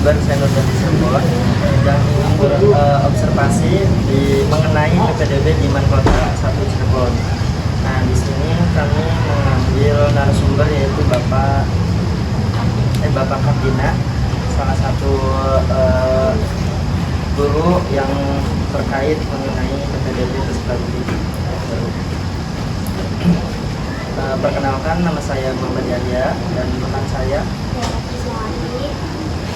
narasumber senior dari Cirebon yang ingin berobservasi mengenai PPDB di Mankota 1 Cirebon. Nah, di sini kami mengambil narasumber yaitu Bapak Kardina, salah satu guru yang terkait mengenai PPDB peserta didik. Perkenalkan, nama saya Muhammad Yahya dan rekan saya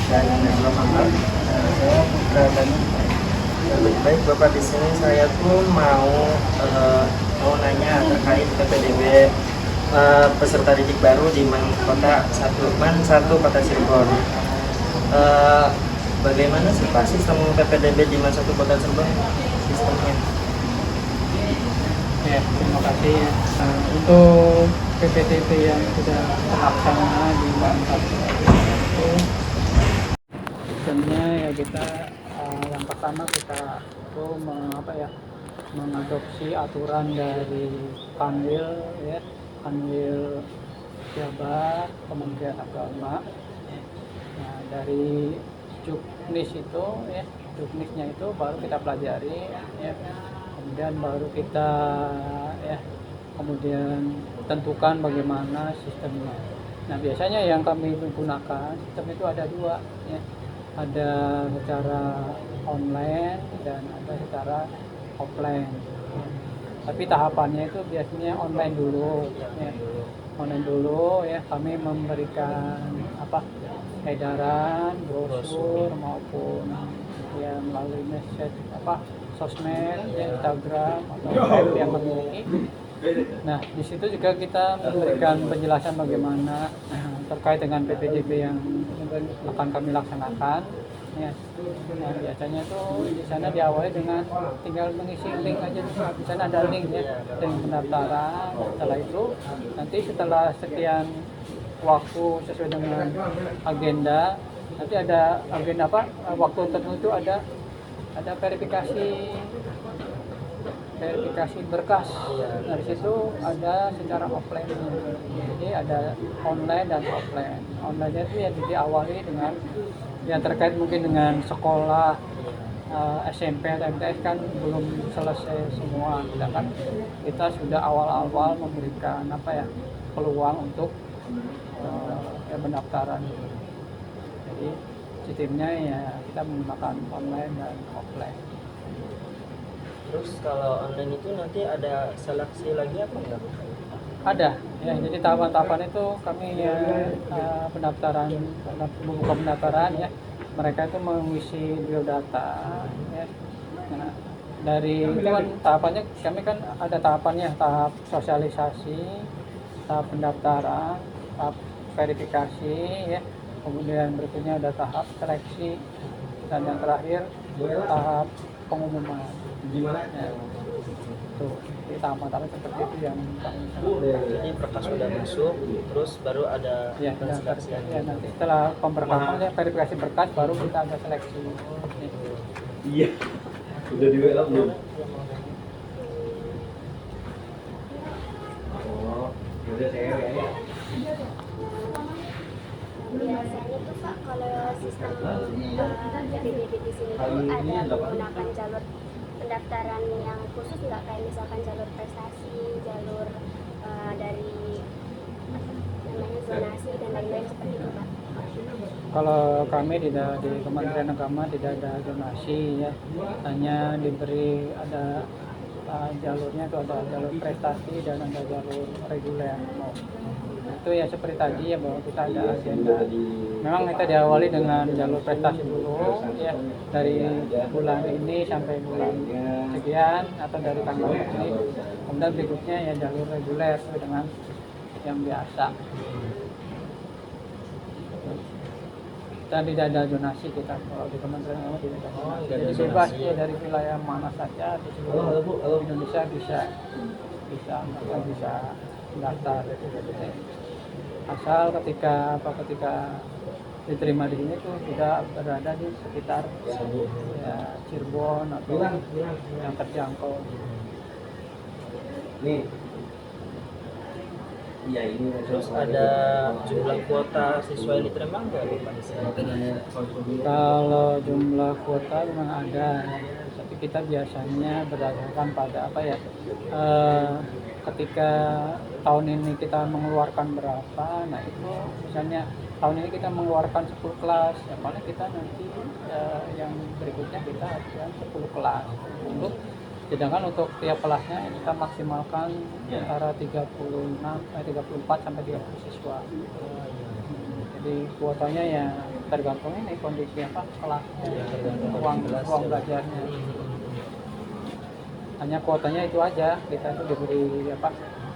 dan Muhammad. Saya Putra dan baik Bapak, di sini saya tuh mau nanya terkait PPDB peserta didik baru di Mankota 1 Kota Cirebon. Bagaimana sih Pak sistem PPDB di Man 1 Kota Cirebon sistemnya? Ya, terima kasih. Untuk PPDB yang sudah terlaksana di Mankota itu sistemnya ya kita yang pertama kita itu mengadopsi aturan dari Kanwil Jabar Kementerian Agama. Nah, dari juknisnya itu baru kita pelajari ya. Kemudian baru kita kemudian tentukan bagaimana sistemnya. Nah, biasanya yang kami gunakan sistem itu ada dua ya. Ada secara online dan ada secara offline. Tapi tahapannya itu biasanya online dulu ya. Online dulu ya, kami memberikan edaran, brosur maupun ya melalui message sosmed, Instagram atau web yang memiliki. Nah, di situ juga kita memberikan penjelasan bagaimana terkait dengan PPDB yang akan kami laksanakan. Ya. Nah, biasanya tuh di sana diawali dengan tinggal mengisi link aja. Di sana ada link ya, link pendaftaran. Setelah itu, nanti setelah sekian waktu sesuai dengan agenda, nanti ada agenda waktu tertentu ada verifikasi berkas. Dari situ ada secara offline, jadi ada online dan offline. Online itu ya diawali dengan yang terkait mungkin dengan sekolah SMP atau MTS kan belum selesai semua, sedangkan kita sudah awal-awal memberikan peluang untuk pendaftaran. Jadi sistemnya ya kita menggunakan online dan offline. Terus kalau online itu nanti ada seleksi lagi apa enggak? Ada ya, jadi tahapan-tahapan itu kami membuka pendaftaran ya. Mereka itu mengisi biodata ya. Nah, dari itu kan tahapannya, kami kan ada tahapannya, tahap sosialisasi, tahap pendaftaran, tahap verifikasi ya. Kemudian berikutnya ada tahap seleksi dan yang terakhir tahap pengumuman. Ya. Tuh, di tahapan-tahapan seperti itu yang jadi berkas sudah masuk, terus baru ada seleksi. Ya, nanti setelah pemberkasan verifikasi berkas baru kita ada seleksi. Iya, udah di WA belum? Oh, udah saya ya. Biasanya tuh Pak, kalau sistem PPDB di sini tuh ada menggunakan jalur pendaftaran yang khusus nggak, kayak misalkan jalur prestasi, jalur dari zonasi dan lain-lain seperti itu Pak? Kalau kami di Kementerian Agama tidak ada zonasi ya, hanya diberi ada jalurnya itu ada jalur prestasi dan ada jalur reguler. Itu ya seperti tadi ya, bahwa kita ada agenda. Memang kita diawali dengan jalur prestasi dulu ya, dari bulan ini sampai bulan sekian atau dari tanggal ini. Kemudian berikutnya ya jalur reguler dengan yang biasa. Dan tidak ada zonasi kita kalau di Kementerian Agama tidak ada. Jadi bebas ya, dari wilayah mana saja di seluruh Indonesia bisa daftar. Asal ketika diterima di sini tuh tidak berada di sekitar ya, Cirebon atau yang terjangkau. Nih. Iya ini Terus ada jumlah kuota siswa yang diterima nggak Bapak di sini? Kalau jumlah kuota memang ada, tapi kita biasanya berdasarkan pada apa ya? Ketika tahun ini kita mengeluarkan berapa, nah itu misalnya tahun ini kita mengeluarkan 10 kelas, ya paling kita nanti yang berikutnya kita akan 10 kelas. Untuk sedangkan untuk tiap kelasnya kita maksimalkan antara 34 sampai 30 siswa. Jadi kuotanya ya tergantung ini kondisi apa kelasnya, ruang belajarnya. Hanya kuotanya itu aja, kita itu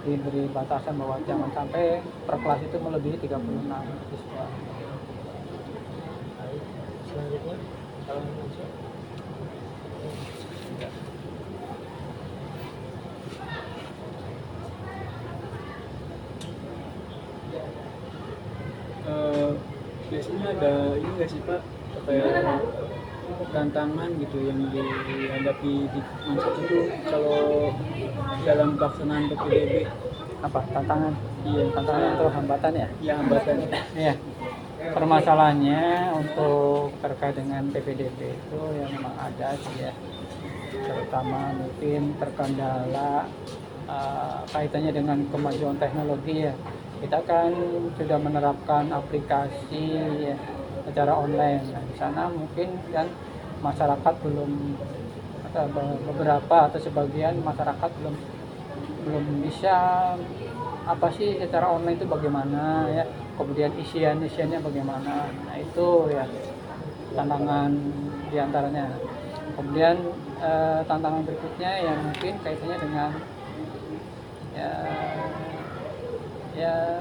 diberi batasan bahwa jangan sampai per kelas itu melebihi 36 siswa. Baik. Selanjutnya kalau mahasiswa. Biasanya ada ini nggak sih Pak, kayak tantangan gitu yang dihadapi di Mansur itu kalau dalam pelaksanaan PPDB? Apa tantangan? Iya, Tantangan atau hambatan ya? ya hambatan. Iya. Permasalahannya untuk terkait dengan PPDB itu yang memang ada sih ya, terutama mungkin terkendala kaitannya dengan kemajuan teknologi ya. Kita kan sudah menerapkan aplikasi ya, secara online. Nah, di sana mungkin kan masyarakat belum, atau beberapa atau sebagian masyarakat belum bisa apa sih secara online itu bagaimana ya, kemudian isiannya bagaimana. Nah itu ya tantangan diantaranya. Kemudian tantangan berikutnya yang mungkin kaitannya dengan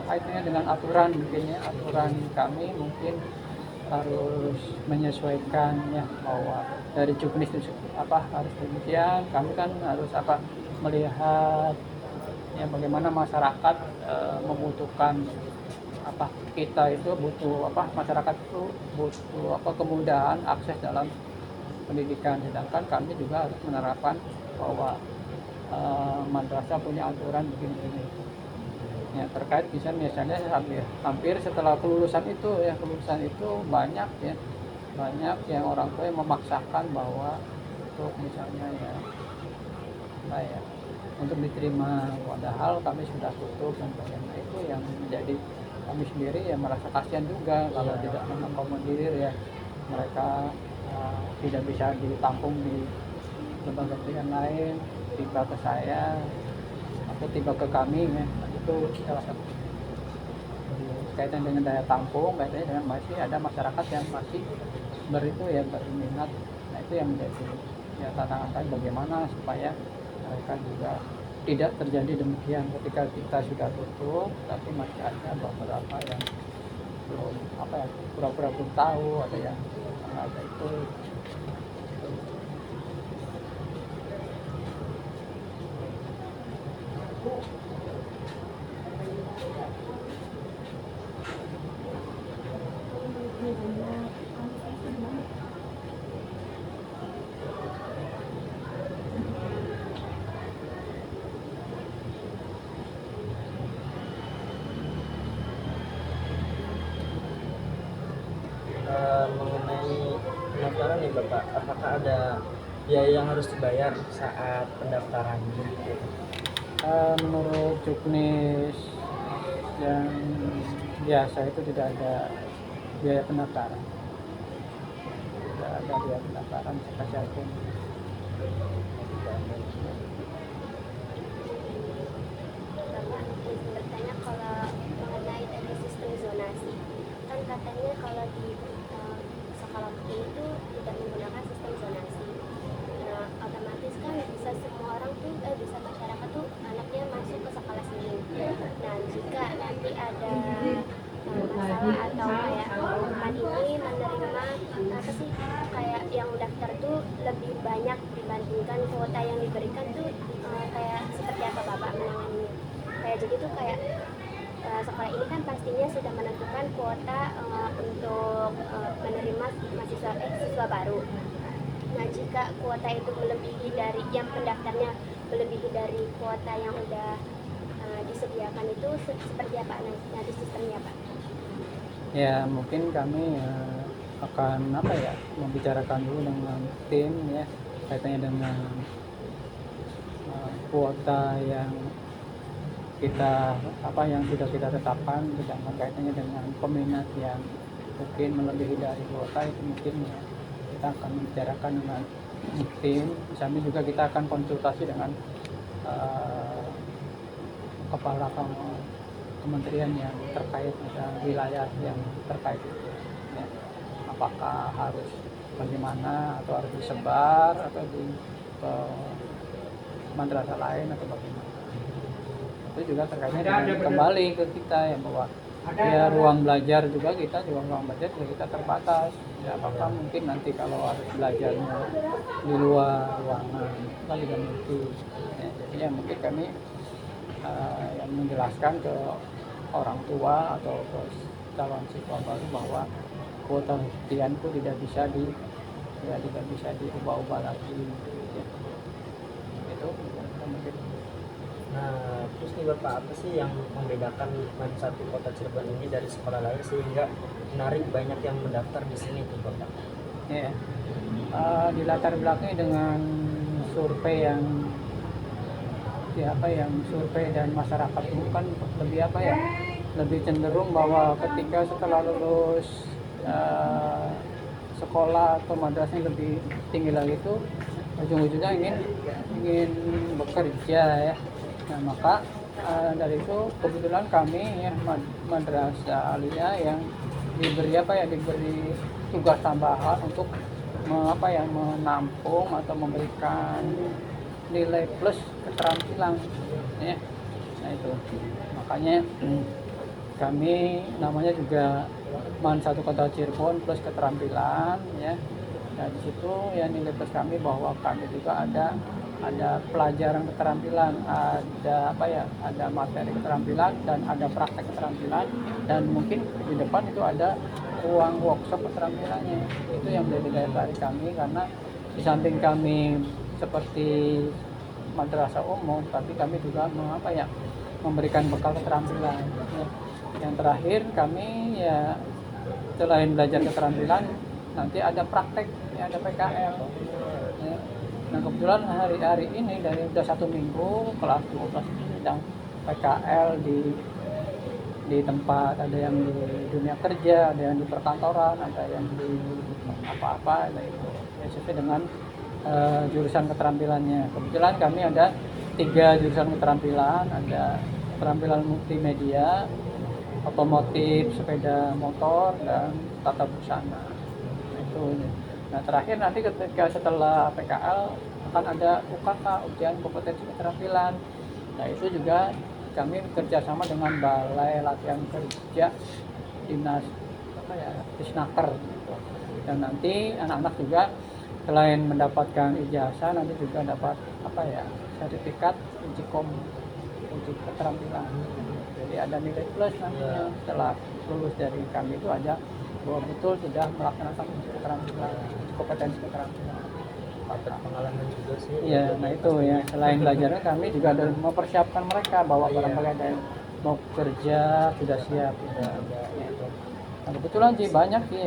kaitannya dengan aturan, mungkin ya aturan kami mungkin harus menyesuaikan ya, bahwa dari juknis itu harus demikian, kami kan harus melihat ya bagaimana masyarakat membutuhkan kita itu butuh masyarakat itu butuh kemudahan akses dalam pendidikan, sedangkan kami juga harus menerapkan bahwa madrasah punya aturan begini-begini ya, terkait misalnya hampir setelah kelulusan itu banyak yang orang tua yang memaksakan bahwa untuk misalnya untuk diterima, padahal kami sudah tutup dan sebagainya. Itu yang menjadi kami sendiri ya merasa kasihan juga kalau tidak mengakomodir ya mereka tidak bisa ditampung di lembaga pendidikan lain, tiba ke saya atau tiba ke kami ya. Itu salah satu kaitan dengan daya tampung, kaitannya dengan masih ada masyarakat yang masih berminat. Nah itu yang menjadi ya tantangan kami, bagaimana supaya mereka juga tidak terjadi demikian ketika kita sudah tutup tapi masih ada beberapa yang belum pura-pura belum tahu, ada yang ada itu. Mengenai pendaftaran nih Bapak, apakah ada biaya yang harus dibayar saat pendaftaran? Menurut juknis yang biasa itu tidak ada biaya pendaftaran, siapapun. Bapak izin bertanya kalau mengenai dari sistem zonasi, kan katanya kalau di sekolah itu tidak menggunakan sistem zonasi. Nah, otomatis kan bisa semua orang tuh bisa masyarakat tuh anaknya masuk ke sekolah sini. Nah, jika nanti ada masalah atau kayak teman ini menerima kayak yang daftar tuh lebih banyak dibandingkan kuota yang diberikan tuh, kayak seperti apa Bapak menanganinya? Kayak jadi tuh kayak sekolah ini kan pastinya sudah menentukan kuota untuk menerima siswa baru. Nah, jika kuota itu melebihi dari yang pendaftarnya melebihi dari kuota yang udah disediakan itu seperti apa nanti sistemnya Pak? Ya mungkin kami akan apa ya, membicarakan dulu dengan tim ya kaitannya dengan kuota yang kita apa yang sudah kita tetapkan, sedangkan kaitannya dengan peminat yang mungkin melebihi dari kuota itu mungkin ya, kita akan membicarakan dengan tim. Sambil juga kita akan konsultasi dengan kepala kementerian yang terkait, misalnya wilayah yang terkait itu ya. Apakah harus bagaimana, atau harus disebar atau di ke madrasah lain atau bagaimana. Itu juga terkaitnya dengan kembali ke kita ya, bahwa ya ruang belajar juga kita terbatas ya. Apakah mungkin nanti kalau harus belajarnya di luar ruangan kita juga mungkin ya. Jadi ya mungkin kami yang menjelaskan ke orang tua atau ke calon siswa baru bahwa kuota harian itu tidak bisa diubah-ubah lagi ya. Itu mungkin. Nah, terus nih Bapak, apa sih yang membedakan Lukman 1 Kota Cirebon ini dari sekolah lain sehingga menarik banyak yang mendaftar di sini tuh Bapak? Ya, dilatar belakangi dengan survei survei dan masyarakat itu kan lebih cenderung bahwa ketika setelah lulus sekolah atau madrasah lebih tinggi lagi itu ujung-ujungnya ingin bekerja ya. Nah maka dari itu kebetulan kami ya madrasah aliyah yang diberi tugas tambahan untuk menampung atau memberikan nilai plus keterampilan ya. Nah itu makanya kami namanya juga MAN 1 Kota Cirebon plus keterampilan ya. Nah di situ ya nilai plus kami bahwa kami juga ada pelajaran keterampilan, ada materi keterampilan dan ada praktek keterampilan, dan mungkin di depan itu ada ruang workshop keterampilannya. Itu yang menjadi daya tarik kami, karena di samping kami seperti madrasah umum, tapi kami juga memberikan bekal keterampilan. Yang terakhir kami ya selain belajar keterampilan nanti ada praktek, ya, ada PKL. Ya. Nah kebetulan hari ini dari udah 1 minggu kelas 12 sedang PKL di tempat, ada yang di dunia kerja, ada yang di perkantoran, ada yang di apa-apa, itu ya, sesuai dengan jurusan keterampilannya. Kebetulan kami ada 3 jurusan keterampilan, ada keterampilan multimedia, otomotif, sepeda motor, dan tata busana. Itu. Nah terakhir nanti ketika setelah PKL akan ada UKK, ujian kompetensi keterampilan. Nah itu juga kami bekerjasama dengan Balai Latihan Kerja Dinas Disnaker gitu. Dan nanti anak-anak juga selain mendapatkan ijazah nanti juga dapat sertifikat uji keterampilan. Jadi ada nilai plus nantinya setelah lulus dari kami itu ada bahwa betul sudah melaksanakan uji keterampilan, kompetensi keterampilan. Dapat pengalaman juga sih. Iya, nah itu ya, selain belajarnya kami juga ada mempersiapkan mereka bahwa barangkali ada yang mau kerja sudah siap sudah ada. Nah, kebetulan sih banyak sih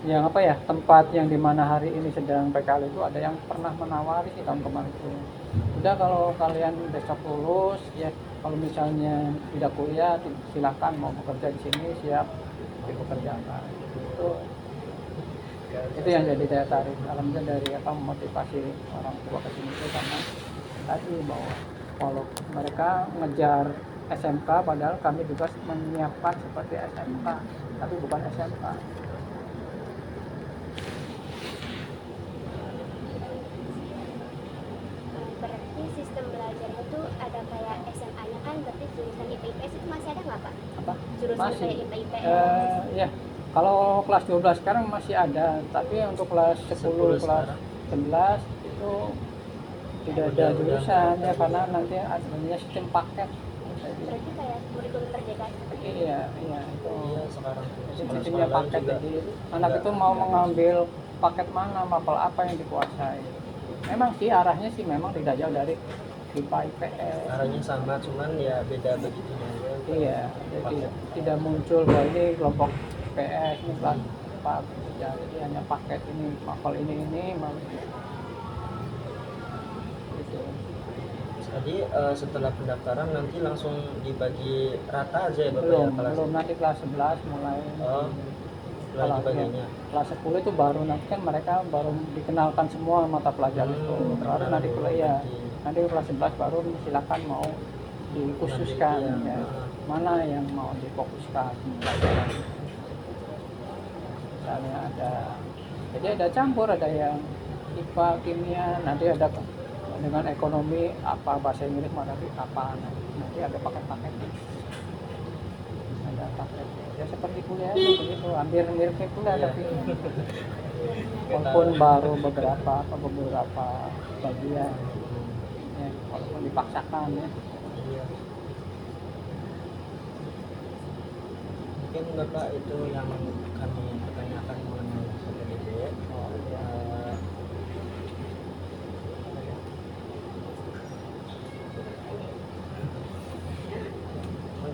yang tempat yang dimana hari ini sedang PKL itu ada yang pernah menawari di tahun kemarin itu. Udah kalau kalian besok lulus ya, kalau misalnya tidak kuliah silakan mau bekerja di sini, siap dipekerjakan. Itu yang jadi daya tarik. Alhamdulillah dari memotivasi orang tua ke sini itu karena tadi bahwa kalau mereka ngejar SMK padahal kami juga menyiapkan seperti SMK tapi bukan SMK. Berarti sistem belajarnya itu ada kayak SMA-nya kan, berarti jurusan IPA-IPS itu masih ada nggak Pak? Apa? Jurusan Masih. kayak IPA-IPS? Ya, kalau kelas 12 sekarang masih ada, tapi untuk kelas 10 kelas 11 itu tidak ada jurusan ya, karena nanti adanya sistem paket. Berarti kayak kurikulum merdeka seperti itu? Iya itu. Iya, sekarang Sistemnya paket, jadi anak itu mau mengambil paket mana, mapel apa yang dikuasai. Memang sih arahnya sih memang tidak jauh dari IPA IPS. Arahnya sama, cuman ya beda begitunya aja. Iya, jadi tidak muncul bahwa ini kelompok PS ini kelas apa ya, jadi hanya paket ini, kalau ini mau gitu. Tadi setelah pendaftaran nanti langsung dibagi rata aja ya Bapak Belum, ya kelas? belum nanti kelas 11 mulai. Oh, mulai Kalau dibaginya. kelas 10 itu baru nanti kan mereka baru dikenalkan semua mata pelajaran itu. Baru nanti kuliah. Nanti kelas 11 baru silakan mau dikhususkan Nanti, ya. iya. Mana yang mau difokuskan pelajaran. Misalnya jadi ada campur, ada yang IPA, kimia, nanti ada dengan ekonomi apa, bahasa Inggris apa, nanti ada paket-paket, ada paket ya seperti kuliah begitu, hampir mirip kayak kuliah tapi walaupun baru beberapa bagian ya, walaupun dipaksakan ya. Iya. Mungkin Bapak itu yang kami pertanyakan mengenai PPDB.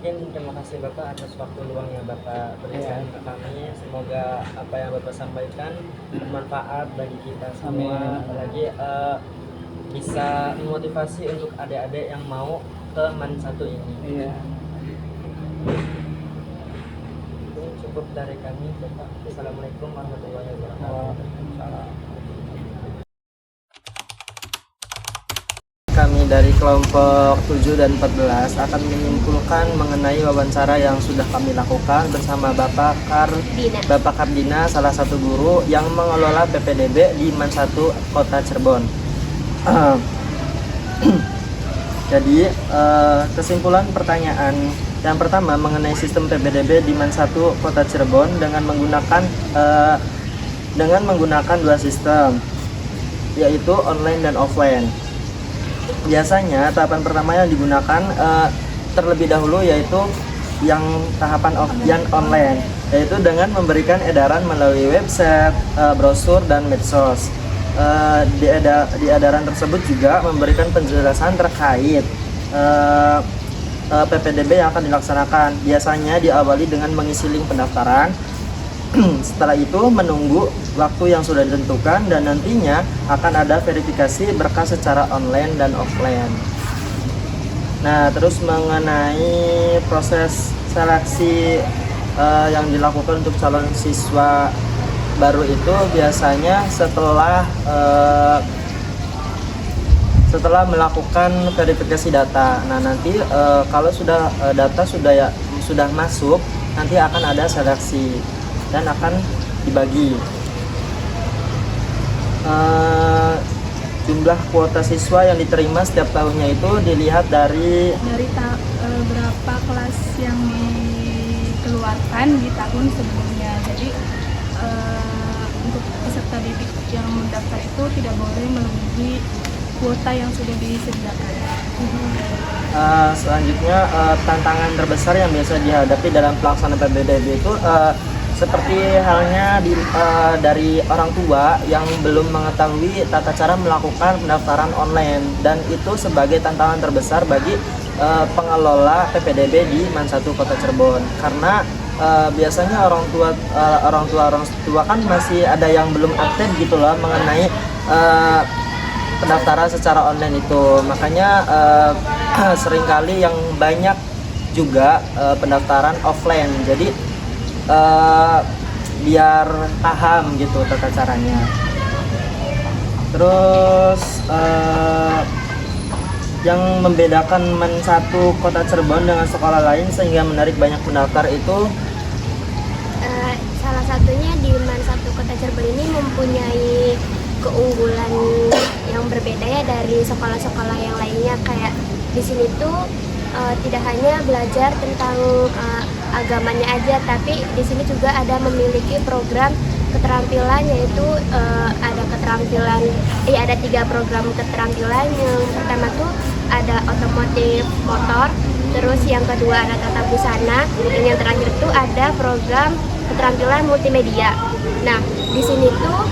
Mungkin terima kasih Bapak atas waktu luang yang Bapak berikan ke kami. Semoga apa yang Bapak sampaikan bermanfaat bagi kita semua. Amin. Apalagi bisa memotivasi untuk adik-adik yang mau ke MAN 1 ini. Iya. Itu cukup dari kami Bapak. Assalamualaikum warahmatullahi wabarakatuh. Waalaikumsalam. Kami dari kelompok 7 dan 14 akan menyimpulkan mengenai wawancara yang sudah kami lakukan bersama Bapak Kardina, salah satu guru yang mengelola PPDB di MAN 1 Kota Cirebon. Jadi kesimpulan pertanyaan yang pertama mengenai sistem PPDB di MAN 1 Kota Cirebon dengan menggunakan dua sistem, yaitu online dan offline. Biasanya tahapan pertama yang digunakan terlebih dahulu yaitu yang tahapan online, yaitu dengan memberikan edaran melalui website, brosur dan medsos. Di edaran tersebut juga memberikan penjelasan terkait PPDB yang akan dilaksanakan. Biasanya diawali dengan mengisi link pendaftaran. Setelah itu menunggu waktu yang sudah ditentukan dan nantinya akan ada verifikasi berkas secara online dan offline. Nah, terus mengenai proses seleksi yang dilakukan untuk calon siswa baru itu biasanya setelah melakukan verifikasi data. Nah, nanti kalau sudah data sudah masuk, nanti akan ada seleksi dan akan dibagi. Jumlah kuota siswa yang diterima setiap tahunnya itu dilihat dari berapa kelas yang dikeluarkan di tahun sebelumnya. Jadi untuk peserta didik yang mendaftar itu tidak boleh melebihi kuota yang sudah disediakan. Selanjutnya tantangan terbesar yang biasa dihadapi dalam pelaksanaan PPDB itu seperti halnya dari orang tua yang belum mengetahui tata cara melakukan pendaftaran online, dan itu sebagai tantangan terbesar bagi pengelola PPDB di MAN 1 Kota Cirebon, karena biasanya orang tua kan masih ada yang belum aktif gitu loh mengenai pendaftaran secara online itu. Makanya seringkali yang banyak juga pendaftaran offline. Jadi biar paham gitu tata caranya. Terus yang membedakan MAN 1 Kota Cirebon dengan sekolah lain sehingga menarik banyak pendaftar itu salah satunya di MAN 1 Kota Cirebon ini mempunyai keunggulan yang berbeda ya dari sekolah-sekolah yang lainnya. Kayak di sini tuh tidak hanya belajar tentang agamanya aja, tapi di sini juga ada memiliki program keterampilan, yaitu ada 3 program keterampilan. Yang pertama tuh ada otomotif motor, terus yang kedua ada tata busana, dan yang terakhir tuh ada program keterampilan multimedia. Nah, di sini tuh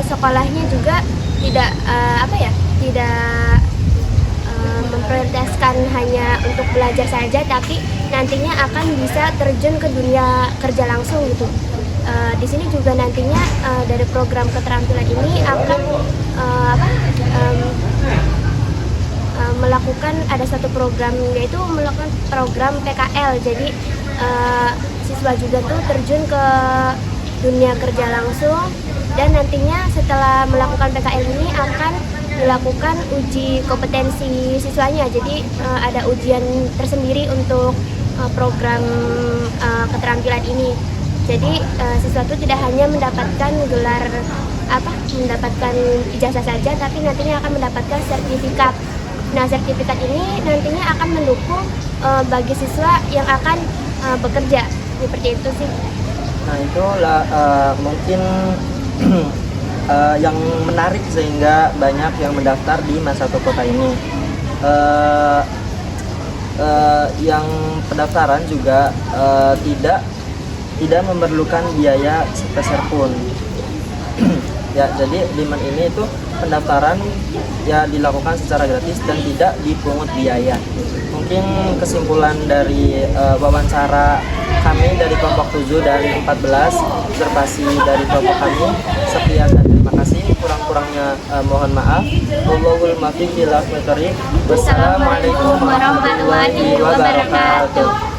sekolahnya juga tidak memprioritaskan hanya untuk belajar saja, tapi nantinya akan bisa terjun ke dunia kerja langsung gitu. Di sini juga nantinya dari program keterampilan ini akan melakukan ada satu program, yaitu melakukan program PKL. Jadi siswa juga tuh terjun ke dunia kerja langsung, dan nantinya setelah melakukan PKL ini akan dilakukan uji kompetensi siswanya. Jadi ada ujian tersendiri untuk program keterampilan ini. Jadi siswa itu tidak hanya mendapatkan gelar mendapatkan ijazah saja, tapi nantinya akan mendapatkan sertifikat. Nah, sertifikat ini nantinya akan mendukung bagi siswa yang akan bekerja. Seperti itu sih. Nah, itulah mungkin yang menarik sehingga banyak yang mendaftar di Mas1 Kota ini. Yang pendaftaran juga tidak memerlukan biaya sepeser pun. Ya, jadi di MAN ini itu pendaftaran ya dilakukan secara gratis dan tidak dipungut biaya. Mungkin kesimpulan dari wawancara kami dari kelompok 7 dan 14, observasi dari kelompok kami, sekian dan terima kasih. Kurang-kurangnya mohon maaf. Wallahul muwaffiq ila aqwamit thoriq. Wassalamualaikum warahmatullahi wabarakatuh.